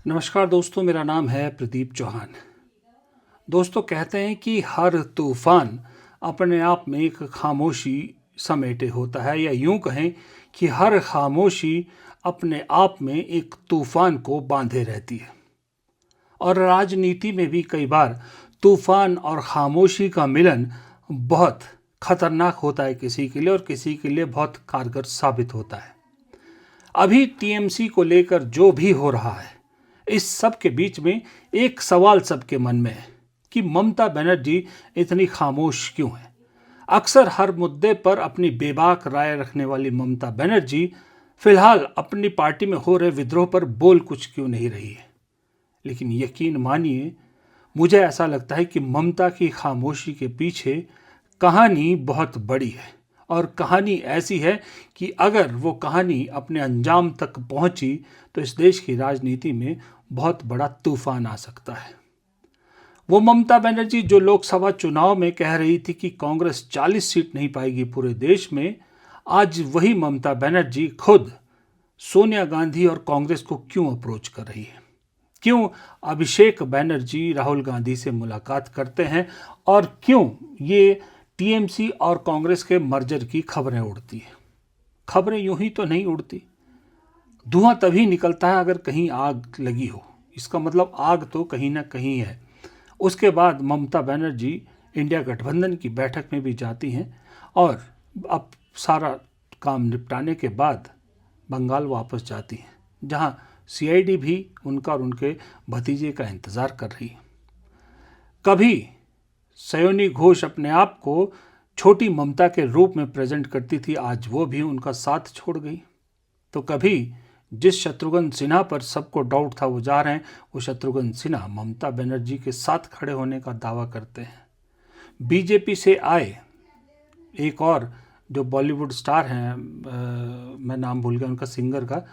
नमस्कार दोस्तों, मेरा नाम है प्रदीप चौहान। दोस्तों, कहते हैं कि हर तूफान अपने आप में एक खामोशी समेटे होता है, या यूं कहें कि हर खामोशी अपने आप में एक तूफान को बांधे रहती है। और राजनीति में भी कई बार तूफान और खामोशी का मिलन बहुत खतरनाक होता है किसी के लिए, और किसी के लिए बहुत कारगर साबित होता है। अभी टीएमसी को लेकर जो भी हो रहा है, इस सब के बीच में एक सवाल सबके मन में है कि ममता बनर्जी इतनी खामोश क्यों है। अक्सर हर मुद्दे पर अपनी बेबाक राय रखने वाली ममता बनर्जी फिलहाल अपनी पार्टी में हो रहे विद्रोह पर बोल कुछ क्यों नहीं रही है। लेकिन यकीन मानिए, मुझे ऐसा लगता है कि ममता की खामोशी के पीछे कहानी बहुत बड़ी है, और कहानी ऐसी है कि अगर वो कहानी अपने अंजाम तक पहुंची तो इस देश की राजनीति में बहुत बड़ा तूफान आ सकता है। वो ममता बनर्जी जो लोकसभा चुनाव में कह रही थी कि कांग्रेस 40 सीट नहीं पाएगी पूरे देश में, आज वही ममता बनर्जी खुद सोनिया गांधी और कांग्रेस को क्यों अप्रोच कर रही है। क्यों अभिषेक बनर्जी राहुल गांधी से मुलाकात करते हैं, और क्यों ये टीएमसी और कांग्रेस के मर्जर की खबरें उड़ती हैं। खबरें यूं ही तो नहीं उड़ती। धुआं तभी निकलता है अगर कहीं आग लगी हो। इसका मतलब आग तो कहीं ना कहीं है। उसके बाद ममता बनर्जी इंडिया गठबंधन की बैठक में भी जाती हैं, और अब सारा काम निपटाने के बाद बंगाल वापस जाती हैं, जहां सीआईडी भी उनका और उनके भतीजे का इंतज़ार कर रही है। कभी सयोनी घोष अपने आप को छोटी ममता के रूप में प्रेजेंट करती थी, आज वो भी उनका साथ छोड़ गई। तो कभी जिस शत्रुघ्न सिन्हा पर सबको डाउट था वो जा रहे हैं, वो शत्रुघ्न सिन्हा ममता बनर्जी के साथ खड़े होने का दावा करते हैं। बीजेपी से आए एक और जो बॉलीवुड स्टार हैं, मैं नाम भूल गया उनका, सिंगर का,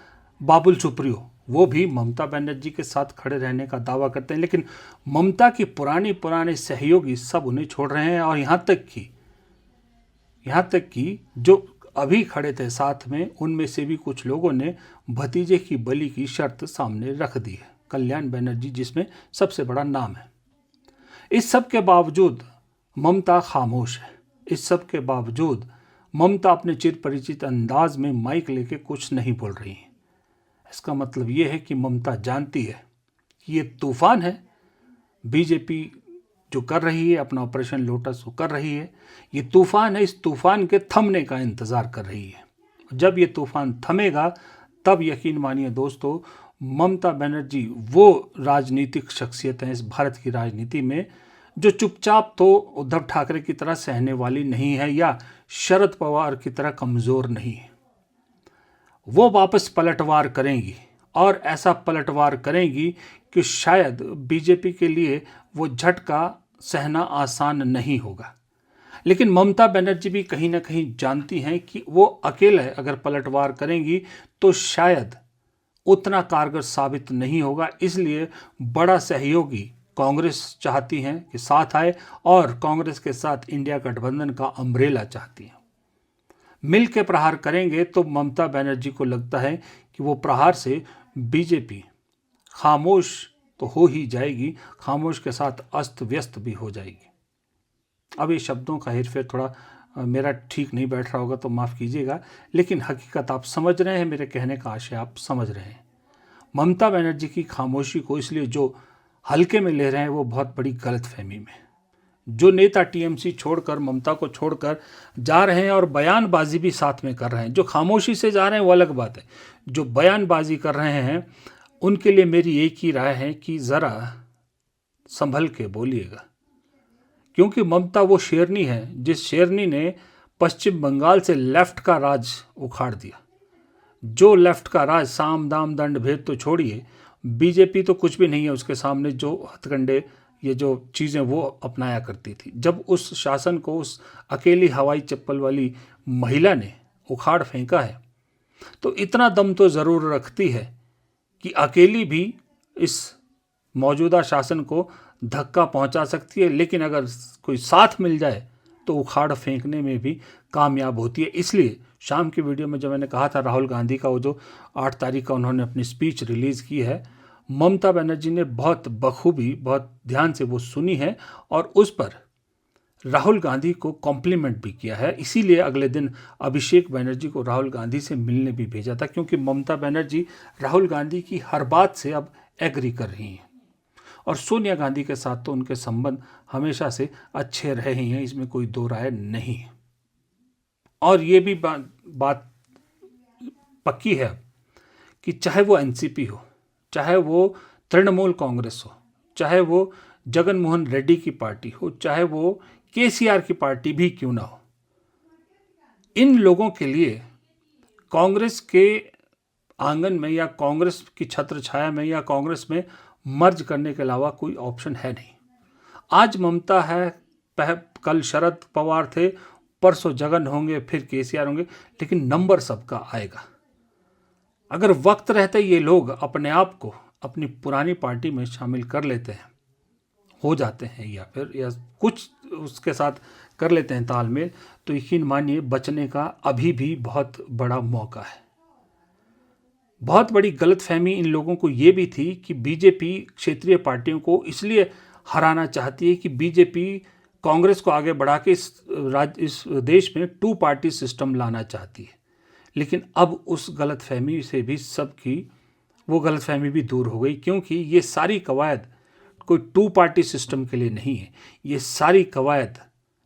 बाबुल सुप्रियो, वो भी ममता बनर्जी के साथ खड़े रहने का दावा करते हैं। लेकिन ममता की पुराने सहयोगी सब उन्हें छोड़ रहे हैं, और यहाँ तक कि जो अभी खड़े थे साथ में, उनमें से भी कुछ लोगों ने भतीजे की बलि की शर्त सामने रख दी है, कल्याण बनर्जी जिसमें सबसे बड़ा नाम है। इस सब के बावजूद ममता खामोश है। इस सब के बावजूद ममता अपने चिर परिचित अंदाज में माइक लेके कुछ नहीं बोल रही है। इसका मतलब ये है कि ममता जानती है कि ये तूफान है। बीजेपी जो कर रही है, अपना ऑपरेशन लोटस वो कर रही है, ये तूफान है। इस तूफान के थमने का इंतज़ार कर रही है। जब ये तूफान थमेगा तब यकीन मानिए दोस्तों, ममता बनर्जी वो राजनीतिक शख्सियत हैं इस भारत की राजनीति में जो चुपचाप तो उद्धव ठाकरे की तरह सहने वाली नहीं है, या शरद पवार की तरह कमज़ोर नहीं है। वो वापस पलटवार करेंगी, और ऐसा पलटवार करेंगी कि शायद बीजेपी के लिए वो झटका सहना आसान नहीं होगा। लेकिन ममता बनर्जी भी कहीं ना कहीं जानती हैं कि वो अकेले अगर पलटवार करेंगी तो शायद उतना कारगर साबित नहीं होगा। इसलिए बड़ा सहयोगी कांग्रेस चाहती हैं कि साथ आए, और कांग्रेस के साथ इंडिया गठबंधन का अम्ब्रेला चाहती हैं। मिल के प्रहार करेंगे तो ममता बनर्जी को लगता है कि वो प्रहार से बीजेपी खामोश तो हो ही जाएगी, खामोश के साथ अस्त व्यस्त भी हो जाएगी। अब ये शब्दों का हेरफेर थोड़ा मेरा ठीक नहीं बैठ रहा होगा तो माफ़ कीजिएगा, लेकिन हकीकत आप समझ रहे हैं, मेरे कहने का आशय आप समझ रहे हैं। ममता बनर्जी की खामोशी को इसलिए जो हल्के में ले रहे हैं वो बहुत बड़ी गलतफहमी में। जो नेता टीएमसी छोड़कर, ममता को छोड़कर जा रहे हैं और बयानबाजी भी साथ में कर रहे हैं, जो खामोशी से जा रहे हैं वो अलग बात है, जो बयानबाजी कर रहे हैं उनके लिए मेरी एक ही राय है कि ज़रा संभल के बोलिएगा। क्योंकि ममता वो शेरनी है जिस शेरनी ने पश्चिम बंगाल से लेफ्ट का राज उखाड़ दिया। जो लेफ्ट का राज, साम दाम दंड भेद तो छोड़िए, बीजेपी तो कुछ भी नहीं है उसके सामने। जो हथकंडे, ये जो चीज़ें वो अपनाया करती थी, जब उस शासन को उस अकेली हवाई चप्पल वाली महिला ने उखाड़ फेंका है, तो इतना दम तो ज़रूर रखती है कि अकेली भी इस मौजूदा शासन को धक्का पहुंचा सकती है। लेकिन अगर कोई साथ मिल जाए तो उखाड़ फेंकने में भी कामयाब होती है। इसलिए शाम की वीडियो में जो मैंने कहा था, राहुल गांधी का वो जो 8 तारीख का उन्होंने अपनी स्पीच रिलीज़ की है, ममता बनर्जी ने बहुत बखूबी, बहुत ध्यान से वो सुनी है और उस पर राहुल गांधी को कॉम्प्लीमेंट भी किया है। इसीलिए अगले दिन अभिषेक बनर्जी को राहुल गांधी से मिलने भी भेजा था, क्योंकि ममता बनर्जी राहुल गांधी की हर बात से अब एग्री कर रही हैं और सोनिया गांधी के साथ तो उनके संबंध हमेशा से अच्छे रहे ही हैं, इसमें कोई दो राय नहीं है। और ये भी बात पक्की है कि चाहे वो एनसीपी हो, चाहे वो तृणमूल कांग्रेस हो, चाहे वो जगन मोहन रेड्डी की पार्टी हो, चाहे वो केसीआर की पार्टी भी क्यों ना हो, इन लोगों के लिए कांग्रेस के आंगन में या कांग्रेस की छत्र छाया में या कांग्रेस में मर्ज करने के अलावा कोई ऑप्शन है नहीं। आज ममता है, कल शरद पवार थे, परसों जगन होंगे, फिर केसीआर होंगे, लेकिन नंबर सबका आएगा। अगर वक्त रहते ये लोग अपने आप को अपनी पुरानी पार्टी में शामिल कर लेते हैं, हो जाते हैं, या कुछ उसके साथ कर लेते हैं तालमेल, तो यकीन मानिए बचने का अभी भी बहुत बड़ा मौका है। बहुत बड़ी गलतफहमी इन लोगों को ये भी थी कि बीजेपी क्षेत्रीय पार्टियों को इसलिए हराना चाहती है कि बीजेपी कांग्रेस को आगे बढ़ा के इस देश में 2 पार्टी सिस्टम लाना चाहती है। लेकिन अब उस गलतफहमी से भी वो गलतफहमी भी दूर हो गई, क्योंकि ये सारी कवायद कोई 2 पार्टी सिस्टम के लिए नहीं है। ये सारी कवायद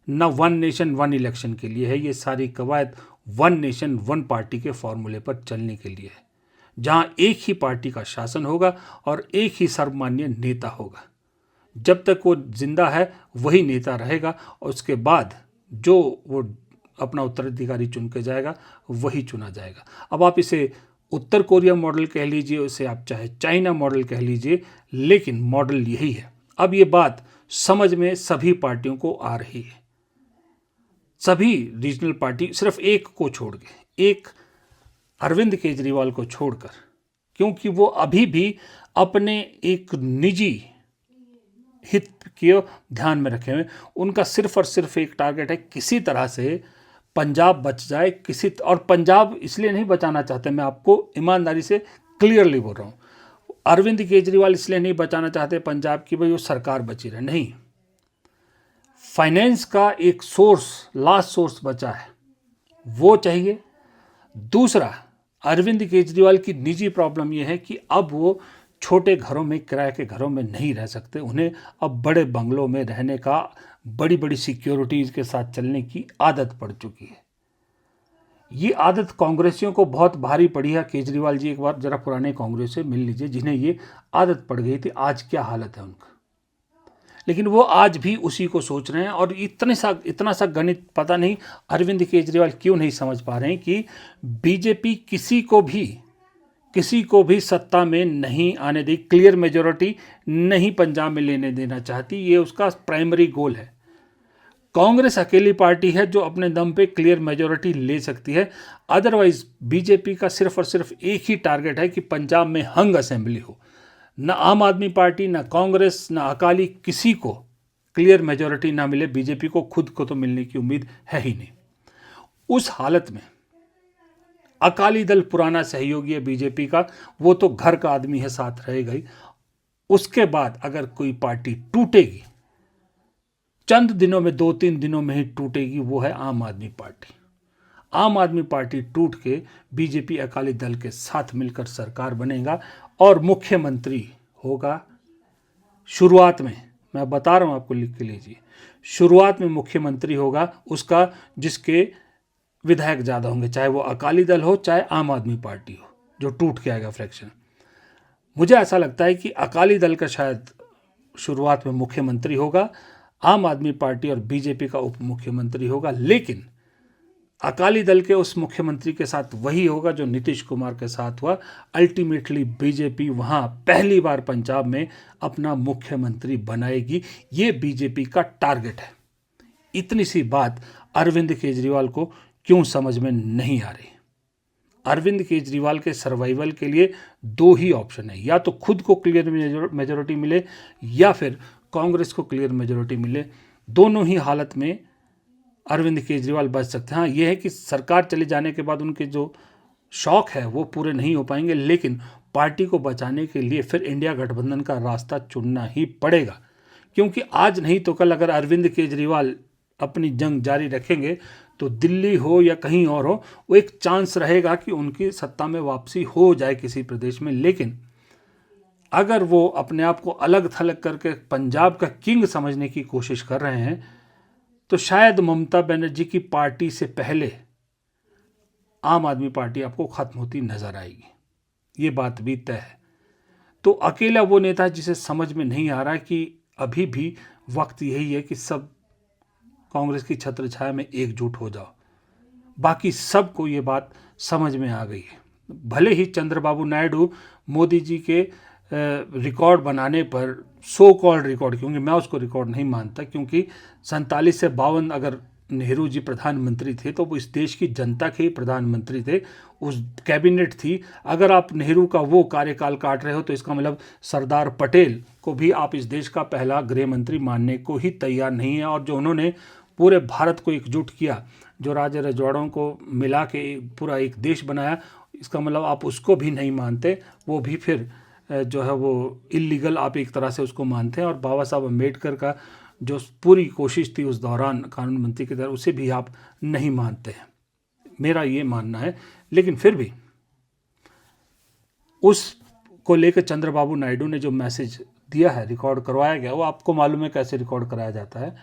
न 1 नेशन 1 इलेक्शन के लिए है, ये सारी कवायद 1 नेशन 1 पार्टी के फॉर्मूले पर चलने के लिए है, जहां एक ही पार्टी का शासन होगा और एक ही सर्वमान्य नेता होगा। जब तक वो जिंदा है वही नेता रहेगा और उसके बाद जो वो अपना उत्तराधिकारी चुन के जाएगा वही चुना जाएगा। अब आप इसे उत्तर कोरिया मॉडल कह लीजिए, उसे आप चाहे चाइना मॉडल कह लीजिए, लेकिन मॉडल यही है। अब ये बात समझ में सभी पार्टियों को आ रही है। सभी रीजनल पार्टी, सिर्फ एक को छोड़ के, एक अरविंद केजरीवाल को छोड़कर, क्योंकि वो अभी भी अपने एक निजी हित को ध्यान में रखे हुए, उनका सिर्फ और सिर्फ एक टारगेट है, किसी तरह से पंजाब बच जाए। और पंजाब इसलिए नहीं बचाना चाहते, मैं आपको ईमानदारी से क्लियरली बोल रहा हूँ, अरविंद केजरीवाल इसलिए नहीं बचाना चाहते पंजाब की भाई वो सरकार बची रहे, नहीं। फाइनेंस का एक सोर्स, लास्ट सोर्स बचा है, वो चाहिए। दूसरा, अरविंद केजरीवाल की निजी प्रॉब्लम यह है कि अब वो छोटे घरों में, किराए के घरों में नहीं रह सकते, उन्हें अब बड़े बंगलों में रहने का, बड़ी बड़ी सिक्योरिटीज के साथ चलने की आदत पड़ चुकी है। ये आदत कांग्रेसियों को बहुत भारी पड़ी है। केजरीवाल जी एक बार जरा पुराने कांग्रेस से मिल लीजिए, जिन्हें ये आदत पड़ गई थी, आज क्या हालत है उनका। लेकिन वो आज भी उसी को सोच रहे हैं और इतना सा गणित पता नहीं अरविंद केजरीवाल क्यों नहीं समझ पा रहे हैं कि बीजेपी किसी को भी सत्ता में नहीं आने दी, क्लियर मेजॉरिटी नहीं पंजाब में लेने देना चाहती, ये उसका प्राइमरी गोल है। कांग्रेस अकेली पार्टी है जो अपने दम पे क्लियर मेजॉरिटी ले सकती है। अदरवाइज बीजेपी का सिर्फ और सिर्फ एक ही टारगेट है कि पंजाब में हंग असेंबली हो। न आम आदमी पार्टी, न कांग्रेस, न अकाली, किसी को क्लियर मेजॉरिटी ना मिले। बीजेपी को खुद को तो मिलने की उम्मीद है ही नहीं। उस हालत में अकाली दल पुराना सहयोगी है बीजेपी का, वो तो घर का आदमी है, साथ रहेगा ही। उसके बाद अगर कोई पार्टी टूटेगी, चंद दिनों में, 2-3 दिनों में ही टूटेगी, वो है आम आदमी पार्टी। आम आदमी पार्टी टूट के बीजेपी अकाली दल के साथ मिलकर सरकार बनेगा और मुख्यमंत्री होगा। शुरुआत में, मैं बता रहा हूं आपको, लिख के लीजिए, शुरुआत में मुख्यमंत्री होगा उसका जिसके विधायक ज़्यादा होंगे, चाहे वो अकाली दल हो चाहे आम आदमी पार्टी हो, जो टूट के आएगा फ्रैक्शन। मुझे ऐसा लगता है कि अकाली दल का शायद शुरुआत में मुख्यमंत्री होगा, आम आदमी पार्टी और बीजेपी का उप मुख्यमंत्री होगा, लेकिन अकाली दल के उस मुख्यमंत्री के साथ वही होगा जो नीतीश कुमार के साथ हुआ। अल्टीमेटली बीजेपी वहाँ पहली बार पंजाब में अपना मुख्यमंत्री बनाएगी। ये बीजेपी का टारगेट है। इतनी सी बात अरविंद केजरीवाल को क्यों समझ में नहीं आ रही। अरविंद केजरीवाल के सर्वाइवल के लिए 2 ही ऑप्शन है, या तो खुद को क्लियर मेजॉरिटी मिले या फिर कांग्रेस को क्लियर मेजॉरिटी मिले। दोनों ही हालत में अरविंद केजरीवाल बच सकते हैं। हाँ, ये है कि सरकार चले जाने के बाद उनके जो शौक है वो पूरे नहीं हो पाएंगे, लेकिन पार्टी को बचाने के लिए फिर इंडिया गठबंधन का रास्ता चुनना ही पड़ेगा, क्योंकि आज नहीं तो कल अगर अरविंद केजरीवाल अपनी जंग जारी रखेंगे तो दिल्ली हो या कहीं और हो, वो एक चांस रहेगा कि उनकी सत्ता में वापसी हो जाए किसी प्रदेश में। लेकिन अगर वो अपने आप को अलग थलग करके पंजाब का किंग समझने की कोशिश कर रहे हैं तो शायद ममता बनर्जी की पार्टी से पहले आम आदमी पार्टी आपको खत्म होती नजर आएगी, ये बात भी तय है। तो अकेला वो नेता जिसे समझ में नहीं आ रहा कि अभी भी वक्त यही है कि सब कांग्रेस की छत्र छाया में एकजुट हो जाओ। बाकी सबको ये बात समझ में आ गई है। भले ही चंद्रबाबू नायडू मोदी जी के रिकॉर्ड बनाने पर, सो कॉल्ड रिकॉर्ड, क्योंकि मैं उसको रिकॉर्ड नहीं मानता, क्योंकि 47 से 52 अगर नेहरू जी प्रधानमंत्री थे तो वो इस देश की जनता के ही प्रधानमंत्री थे, उस कैबिनेट थी। अगर आप नेहरू का वो कार्यकाल काट रहे हो तो इसका मतलब सरदार पटेल को भी आप इस देश का पहला गृह मंत्री मानने को ही तैयार नहीं है। और जो उन्होंने पूरे भारत को एकजुट किया, जो राजे रजवाड़ों को मिला के पूरा एक देश बनाया, इसका मतलब आप उसको भी नहीं मानते, वो भी फिर जो है वो इलीगल आप एक तरह से उसको मानते हैं। और बाबा साहब अम्बेडकर का जो पूरी कोशिश थी उस दौरान कानून मंत्री की तरह, उसे भी आप नहीं मानते हैं, मेरा ये मानना है। लेकिन फिर भी उसको लेकर चंद्रबाबू नायडू ने जो मैसेज दिया है, रिकॉर्ड करवाया गया, वो आपको मालूम है कैसे रिकॉर्ड कराया जाता है।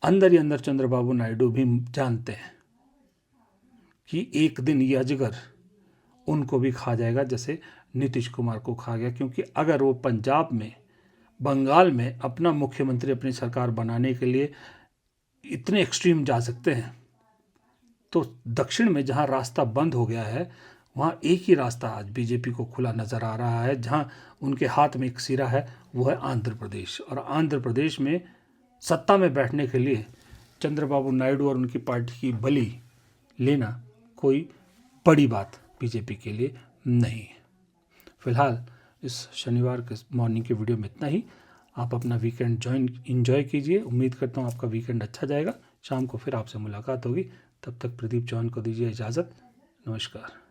अंदर ही अंदर चंद्रबाबू नायडू भी जानते हैं कि एक दिन ये अजगर उनको भी खा जाएगा जैसे नीतीश कुमार को खा गया। क्योंकि अगर वो पंजाब में, बंगाल में अपना मुख्यमंत्री, अपनी सरकार बनाने के लिए इतने एक्सट्रीम जा सकते हैं, तो दक्षिण में जहां रास्ता बंद हो गया है वहां एक ही रास्ता आज बीजेपी को खुला नजर आ रहा है, जहां उनके हाथ में एक सिरा है, वो है आंध्र प्रदेश। और आंध्र प्रदेश में सत्ता में बैठने के लिए चंद्रबाबू नायडू और उनकी पार्टी की बलि लेना कोई बड़ी बात बीजेपी के लिए नहीं है। फिलहाल इस शनिवार के मॉर्निंग के वीडियो में इतना ही। आप अपना वीकेंड एंजॉय कीजिए। उम्मीद करता हूँ आपका वीकेंड अच्छा जाएगा। शाम को फिर आपसे मुलाकात होगी। तब तक प्रदीप चौहान को दीजिए इजाज़त। नमस्कार।